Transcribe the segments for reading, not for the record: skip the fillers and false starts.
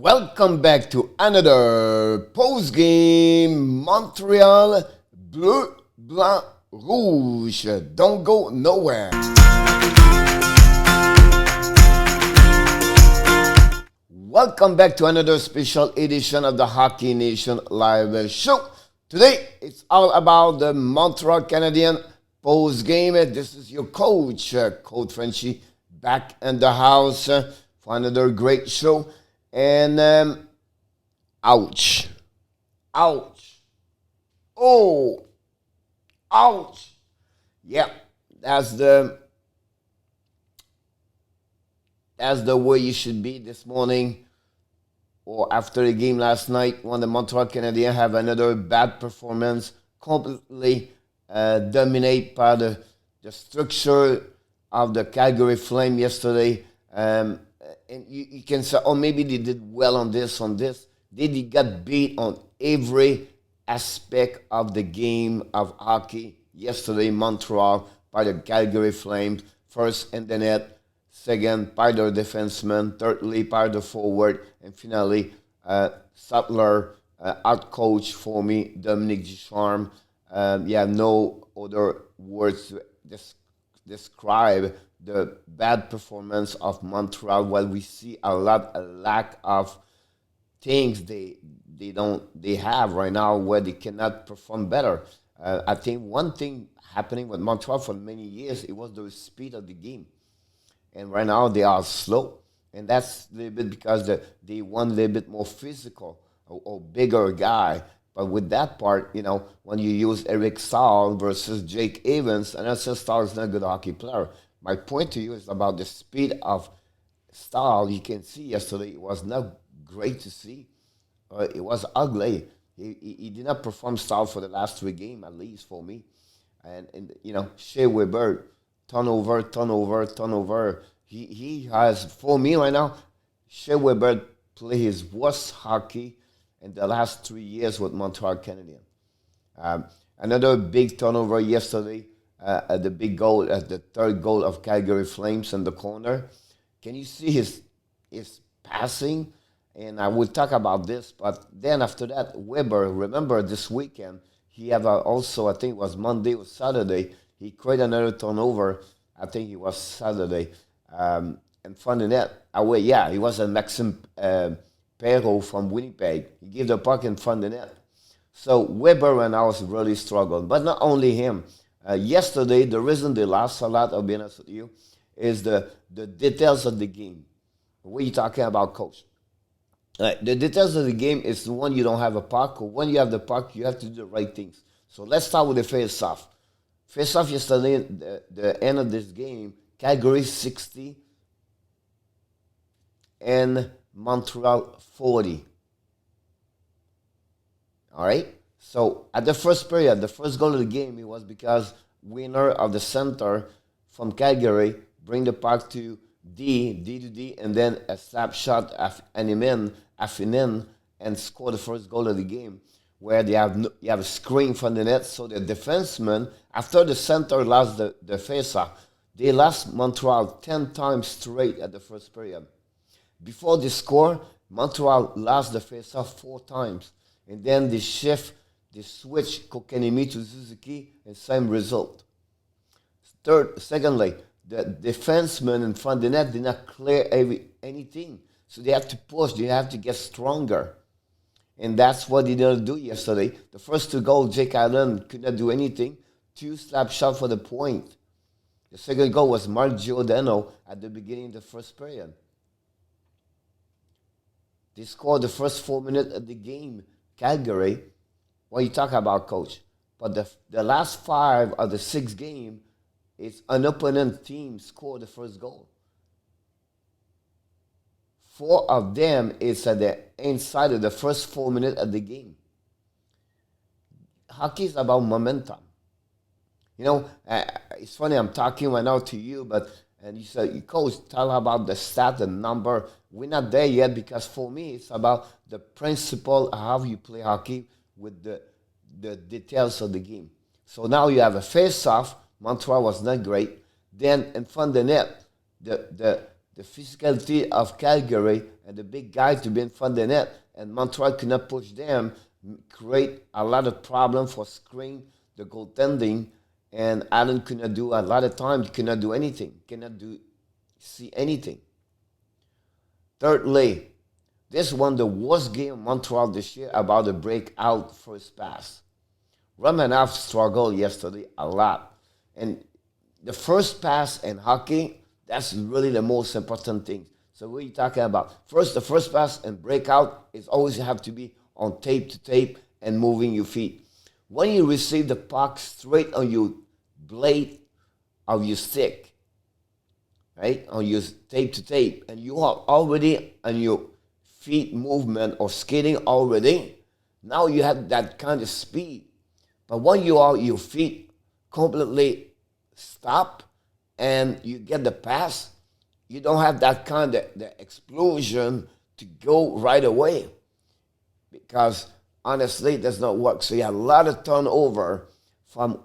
Welcome back to another post-game Montreal Bleu, Blanc, Rouge. Don't go nowhere. Welcome back to another special edition of the Hockey Nation Live Show. Today, it's all about the Montreal Canadiens post-game. This is your coach, Coach Frenchy, back in the house for another great show. And ouch, oh, ouch. Yeah, that's the way you should be this morning or after the game last night when the Montreal Canadiens have another bad performance, completely dominate by the structure of the Calgary Flames yesterday. And you can say, oh, maybe they did well on this. They got beat on every aspect of the game of hockey yesterday in Montreal by the Calgary Flames. First in the net, second by their defenseman, thirdly by the forward, and finally, Sattler out-coached for me, Dominic Ducharme. No other words to describe the bad performance of Montreal. While we see a lack of things they have right now where they cannot perform better. I think one thing happening with Montreal for many years, it was the speed of the game. And right now they are slow. And that's a little bit because they want a little bit more physical or bigger guy. But with that part, when you use Eric Staal versus Jake Evans, and I said Staal is not a good hockey player. My point to you is about the speed of Staal. You can see yesterday it was not great to see. It was ugly. He did not perform Staal for the last 3 games, at least for me. And Shea Weber, turnover. He has, for me right now, Shea Weber play his worst hockey in the last 3 years with Montreal Canadiens. Another big turnover yesterday. The big goal, the third goal of Calgary Flames in the corner. Can you see his passing? And I will talk about this, but then after that, Weber, remember this weekend, he have also, I think it was Monday or Saturday, he created another turnover. I think it was Saturday. In front of the net, away, he was a Maxime Perrault from Winnipeg. He gave the puck in front of the net. So Weber and I was really struggling, but not only him. Yesterday, the reason they lost a lot, I'll be honest with you, is the details of the game. What are you talking about, coach? The details of the game is when you don't have a puck, or when you have the puck, you have to do the right things. So let's start with the face-off. Face-off yesterday, the end of this game, Calgary 60 and Montreal 40. All right? So at the first period, the first goal of the game, it was because winner of the center from Calgary bring the puck to D to D, and then a slap shot of Afinin and score the first goal of the game, where you have a screen from the net. So the defenseman, after the center lost the face-off, they lost Montreal 10 times straight at the first period. Before they score, Montreal lost the face-off 4 times. And then they switch Kokanemi to Suzuki, and same result. Secondly, the defenseman in front of the net did not clear anything. So they have to push, they have to get stronger. And that's what they didn't do yesterday. The first 2 goals, Jake Allen could not do anything. 2 slap shots for the point. The second goal was Mark Giordano at the beginning of the first period. They scored the first 4 minutes of the game. Calgary, what you talk about, coach? But the last 5 of the 6 games, it's an opponent team scored the first goal. 4 of them is at the inside of the first 4 minutes of the game. Hockey is about momentum. It's funny, I'm talking right now to you, and you said, coach, tell about the stat and number. We're not there yet, because for me, it's about the principle of how you play hockey with the details of the game. So now you have a face-off. Montreal was not great. Then in front of the net, the the physicality of Calgary and the big guys to be in front of the net, and Montreal could not push them, create a lot of problem for screen the goaltending, and Allen could not do a lot of times, could not do anything, see anything. Thirdly, this won the worst game of Montreal this year about the breakout first pass. Romanov struggled yesterday a lot. And the first pass in hockey, that's really the most important thing. So what are you talking about? First, the first pass and breakout is always have to be on tape to tape and moving your feet. When you receive the puck straight on your blade of your stick, right, on your tape to tape, and you are already on your feet movement or skating already, now you have that kind of speed. But when you are your feet completely stop and you get the pass, you don't have that kind of the explosion to go right away, because honestly, it does not work. So you had a lot of turnover from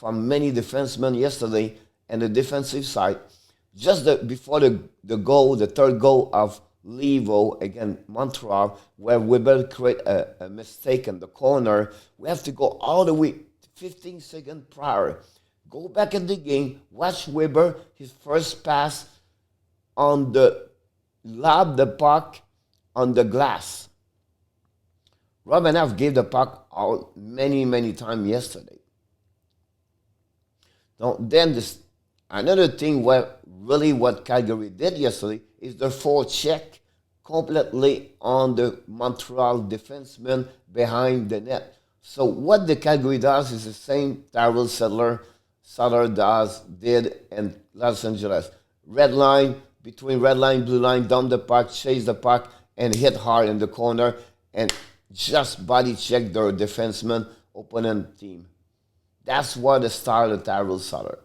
many defensemen yesterday and the defensive side. Just before the goal, the third goal of Levo against Montreal, where Weber create a mistake in the corner, we have to go all the way 15 seconds prior. Go back in the game, watch Weber, his first pass on the lob the puck on the glass. Romanov gave the puck out many times yesterday. Now, then another thing what Calgary did yesterday is the forecheck completely on the Montreal defenseman behind the net. So what the Calgary does is the same Tyrell Sutter did in Los Angeles. Red line, between red line, blue line, dump the puck, chase the puck, and hit hard in the corner, and just body check their defenseman, opponent team. That's what the style of Tyrell Sutter.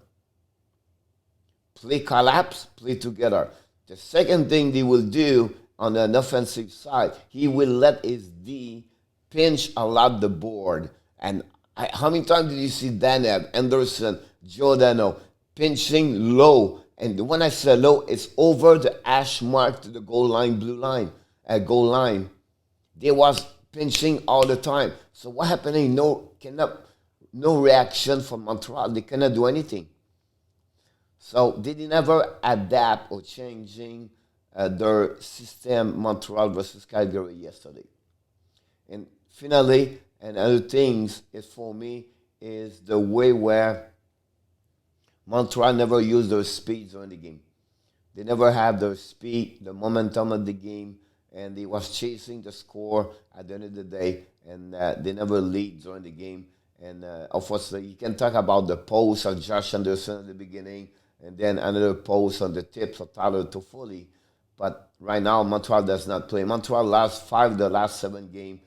Play collapse, play together. The second thing they will do on an offensive side, he will let his D pinch along the board. And how many times did you see Danev, Anderson, Giordano pinching low? And when I say low, it's over the hash mark to the goal line, blue line, goal line. They was pinching all the time. So what happening? No reaction from Montreal. They cannot do anything. So they never adapt or changing their system, Montreal versus Calgary yesterday. And finally, and other things is for me is the way where Montreal never used their speed during the game. They never have their speed, the momentum of the game, and they was chasing the score at the end of the day, and they never lead during the game. And unfortunately, you can talk about the post of Josh Anderson at the beginning, and then another post on the tips of Tyler Toffoli. But right now, Montreal does not play. Montreal lost 5 of the last 7 games.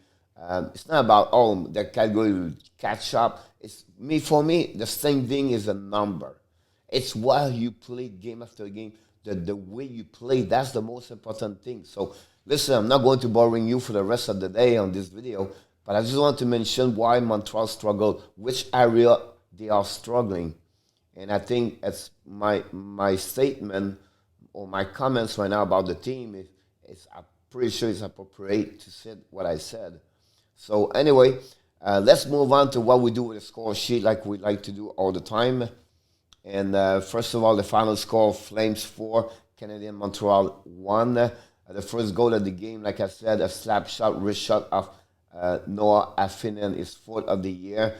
It's not about, the Calgary will catch up. For me, the same thing is a number. It's while you play game after game, the way you play, that's the most important thing. So, listen, I'm not going to boring you for the rest of the day on this video, but I just want to mention why Montreal struggled, which area they are struggling. And I think it's my statement or my comments right now about the team I'm pretty sure it's appropriate to say what I said. So anyway, let's move on to what we do with the score sheet like we like to do all the time. And first of all, the final score, Flames 4, Canadian Montreal 1. The first goal of the game, like I said, a slap shot, wrist shot of Noah Affinen, his 4th of the year.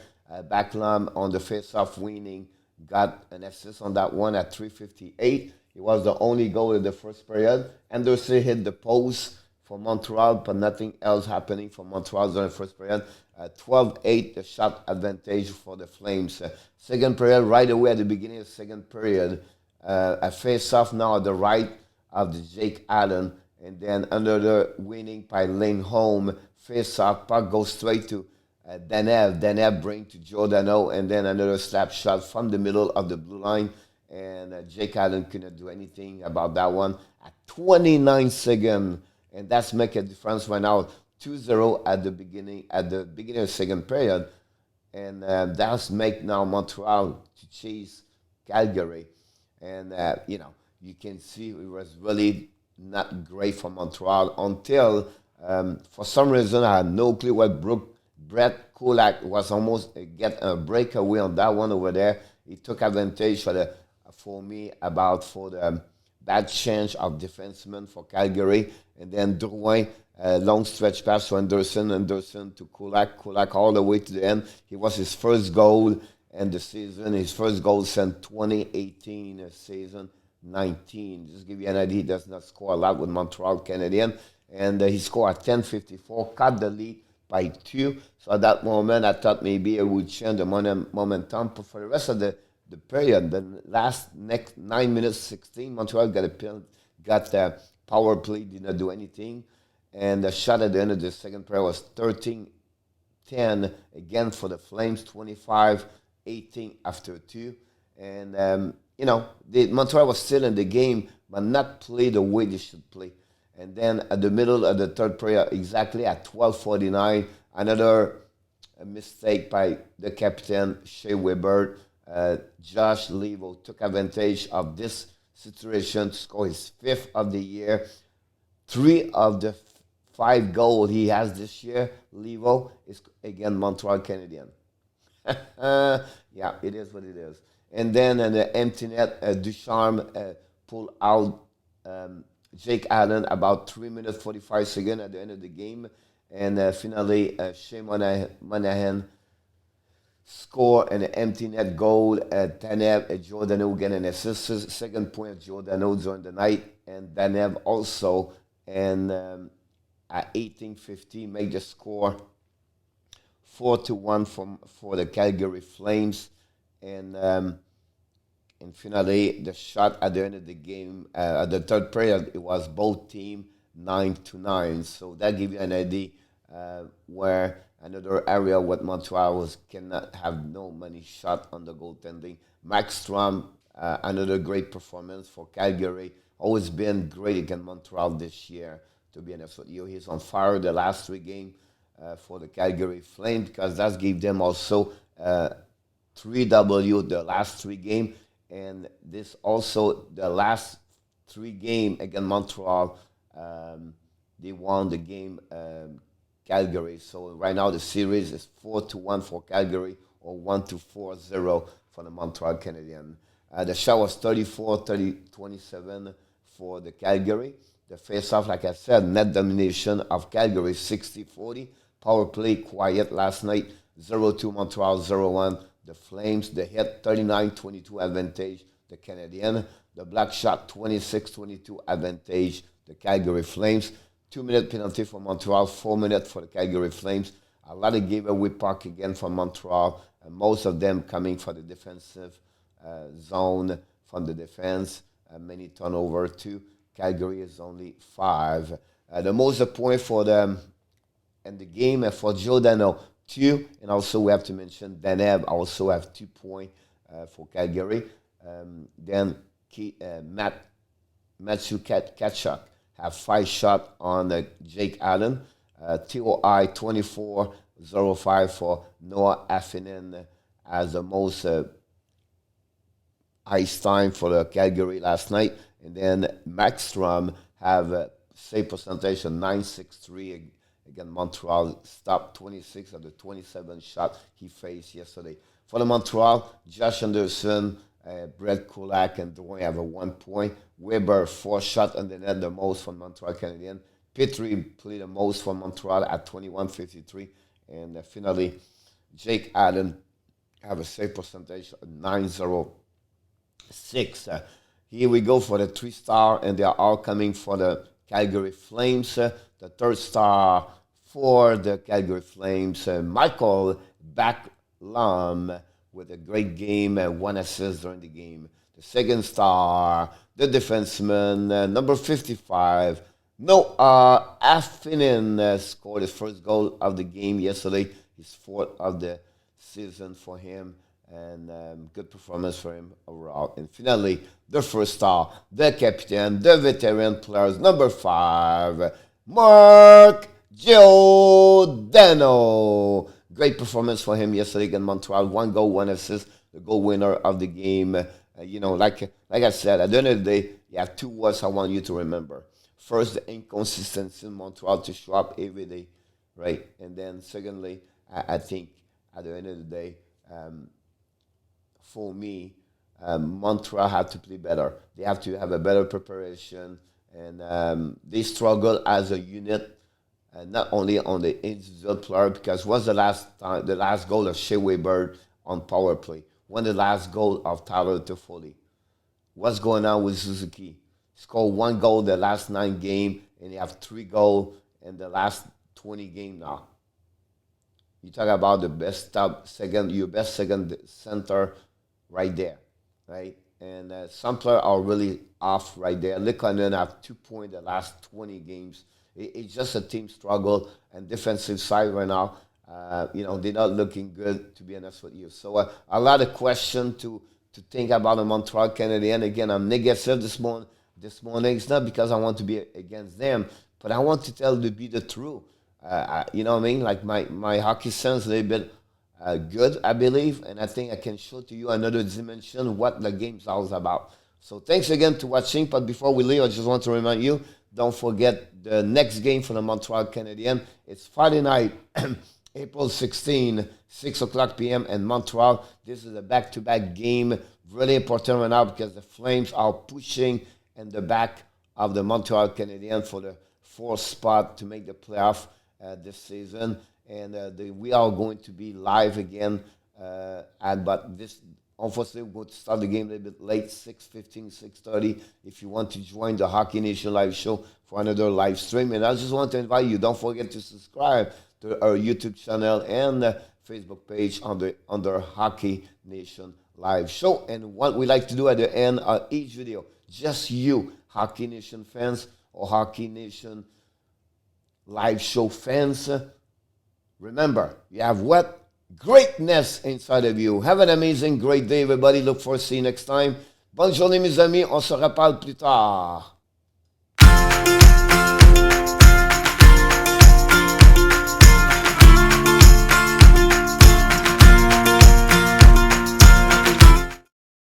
Backlund on the face-off winning, got an assist on that one at 3:58. It was the only goal of the first period. Anderson hit the post for Montreal, but nothing else happening for Montreal during the first period. 12-8, the shot advantage for the Flames. Second period, right away at the beginning of the second period, a face-off now at the right of the Jake Allen, and then another winning by Lane Home. Face-off, puck goes straight to Danev. Danev bring to Giordano, and then another slap shot from the middle of the blue line. And Jake Allen couldn't do anything about that one at 29 seconds. And that's make a difference right now. 2-0 at the beginning of the second period. And that's make now Montreal to chase Calgary. And, you can see it was really not great for Montreal until, for some reason, I had no clue what Brett Kulak was almost get a breakaway on that one over there. He took advantage for me about for the bad change of defenseman for Calgary, and then Drouin, long stretch pass to Anderson to Kulak all the way to the end. He was his first goal and the season. His first goal since 2018 season 19. Just give you an idea, he does not score a lot with Montreal Canadiens. And he scored at 10:54, cut the lead by 2. So at that moment, I thought maybe it would change the momentum. But for the rest of the period, the next 9 minutes, 16, Montreal got a power play, did not do anything. And the shot at the end of the second period was 13-10 again for the Flames, 25-18 after 2. And, Montreal was still in the game, but not play the way they should play. And then at the middle of the third period, exactly at 12:49, another mistake by the captain, Shea Weber. Josh Levo took advantage of this situation to score his 5th of the year. 3 of the 5 goals he has this year, Levo, is against Montreal Canadiens. Yeah, it is what it is. And then in the empty net, Ducharme pulled out Jake Allen about 3 minutes 45 seconds at the end of the game. And finally, Shea Monahan scored an empty net goal. Danev Giordano get an assist. Second point of Giordano during the night. And Danev also, and at 18:50, made the score 4-1 for the Calgary Flames. And finally, the shot at the end of the game, at the third period, it was both teams 9-9. So that gives you an idea where another area what Montreal cannot have no money shot on the goaltending. Max Strom, another great performance for Calgary. Always been great against Montreal this year, to be honest with you. He's on fire the last 3 games for the Calgary Flames, because that gave them also 3W the last 3 games. And this also, the last 3 games against Montreal, they won the game Calgary. So right now the series is 4-1 for Calgary or 1-4-0 for the Montreal Canadiens. The shot was 34-27 for the Calgary. The face-off, like I said, net domination of Calgary 60-40. Power play quiet last night, 0-2 Montreal, 0-1 the Flames. The hit 39-22 advantage the Canadiens. The black shot 26-22 advantage the Calgary Flames. 2-minute penalty for Montreal, 4 minutes for the Calgary Flames. A lot of giveaway puck again for Montreal, and most of them coming for the defensive zone from the defense. Many turnover too. Calgary is only 5. The most point for them in the game for Giordano, 2, and also we have to mention Danev also have 2 points for Calgary. Then Matthew Tkachuk have 5 shots on Jake Allen. TOI 24-05 for Noah Affinen as the most ice time for the Calgary last night. And then Max Strom have a save percentage of 9.63 against Montreal. Stopped 26 of the 27 shots he faced yesterday. For the Montreal, Josh Anderson, Brett Kulak, and Drouin have a 1 point. Weber, 4 shots on the net, the most from Montreal Canadiens. Petrie played the most for Montreal at 21.53. And finally, Jake Allen have a save percentage of 9.06. Here we go for the 3-star, and they are all coming for the Calgary Flames. The 3rd star for the Calgary Flames, Michael Backlum, with a great game and 1 assist during the game. The 2nd star, the defenseman, number 55, Noah Affinen, scored his first goal of the game yesterday, his 4th of the season for him, and good performance for him overall. And finally, the 1st star, the captain, the veteran players, number 5, Mark Giordano. Great performance for him yesterday against Montreal. 1 goal, 1 assist, the goal winner of the game. Like I said, at the end of the day, You have two words I want you to remember. First, the inconsistency in Montreal to show up every day, right? And then secondly, I think at the end of the day, for me, Montreal have to play better. They have to have a better preparation, and they struggle as a unit, not only on the individual player. Because what's the last time, the last goal of Shea Weber on power play? When the last goal of Tyler Toffoli? What's going on with Suzuki? Scored one goal the last 9 games, and you have 3 goals in the last 20 games now. You talk about the best top second, your best second center right there, right? And some players are really off right there. Likonen have 2 points the last 20 games. It's just a team struggle and defensive side right now. They're not looking good, to be honest with you. So a lot of questions to think about the Montreal Canadiens. Again, I'm negative this morning. It's not because I want to be against them, but I want to tell to be the truth. You know what I mean? Like my hockey sense a little bit good, I believe, and I think I can show to you another dimension what the game's all about. So thanks again to watching. But before we leave, I just want to remind you, don't forget the next game for the Montreal Canadiens. It's Friday night, April 16, 6 o'clock p.m. in Montreal. This is a back-to-back game, really important right now because the Flames are pushing in the back of the Montreal Canadiens for the fourth spot to make the playoff this season. And we are going to be live again. But this, unfortunately, we're going to start the game a little bit late, 6:15, 6:30. If you want to join the Hockey Nation live show for another live stream. And I just want to invite you, don't forget to subscribe to our YouTube channel and Facebook page under Hockey Nation live show. And what we like to do at the end of each video, just you, Hockey Nation fans or Hockey Nation live show fans, remember, you have what? Greatness inside of you. Have an amazing, great day, everybody. Look forward to seeing you next time. Bonne journée, mes amis. On se reparle plus tard.